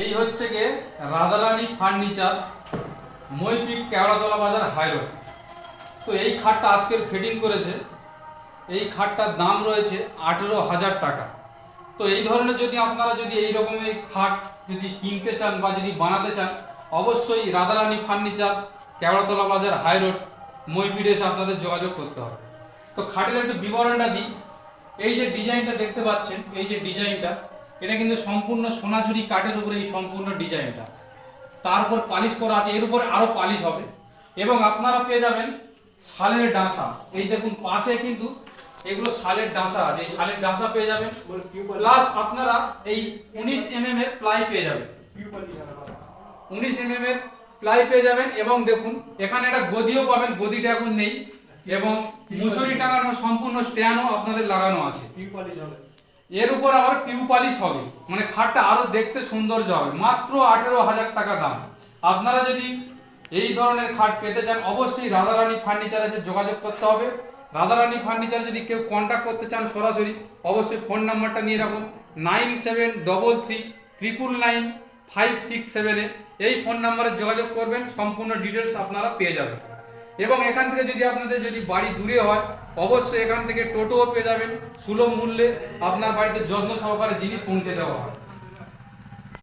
এই হচ্ছে গিয়ে রাধারানী ফার্নিচার, মইপিট, কেওড়াতলা বাজার, হাইরোড। তো এই খাটটা আজকের ফিটিং করেছে। এই খাটটার দাম রয়েছে 18,000 টাকা। তো এই ধরনের যদি আপনারা যদি এই রকমের খাট যদি কিনতে চান বা যদি বানাতে চান, অবশ্যই রাধারানী ফার্নিচার, কেওড়াতলা বাজার, হাইরোড, মইপিটে এসে আপনাদের যোগাযোগ করতে হবে। তো খাটের একটু বিবরণটা দিই। এই যে ডিজাইনটা দেখতে পাচ্ছেন, এই যে ডিজাইনটা, এটা কিন্তু সম্পূর্ণ সোনাঝুরি কাঠের উপরে এই সম্পূর্ণ ডিজাইনটা। তার উপর পালিশ করা আছে, এর উপরে আরো পালিশ হবে। এবং আপনারা পেয়ে যাবেন শালের ডাঁসা। এই দেখুন পাশে কিন্তু এগুলো শালের ডাঁসা আছে, এই শালের ডাঁসা পেয়ে যাবেন। প্লাস আপনারা এই 19 mm এর প্লাই পেয়ে যাবেন, 19 mm এর প্লাই পেয়ে যাবেন। এবং দেখুন এখানে একটা গদিও পাবেন, গদিটা এখন নেই। এবং মুসুরি টাঙানো সম্পূর্ণ স্ট্যান্ডও আপনাদের লাগানো আছে। এর উপর আবার টিউ পালিশ হবে, মানে খাটটা আরো দেখতে সৌন্দর্য হবে। মাত্র 18,000 টাকা দাম। আপনারা যদি এই ধরনের খাট পেতে চান, অবশ্যই রাধারানী ফার্নিচার এসে যোগাযোগ করতে হবে। রাধারানী ফার্নিচার যদি কেউ কন্ট্যাক্ট করতে চান সরাসরি, অবশ্যই ফোন নাম্বারটা নিয়ে রাখুন 9733999567 এই ফোন নাম্বারে যোগাযোগ করবেন, সম্পূর্ণ ডিটেলস আপনারা পেয়ে যাবেন। এবং এখান থেকে যদি আপনাদের যদি বাড়ি দূরে হয়, অবশ্যই এখান থেকে টোটোও পেয়ে যাবেন। সুলভ মূল্যে আপনার বাড়িতে যত্ন সহকারে জিনিস পৌঁছে দেওয়া হয়।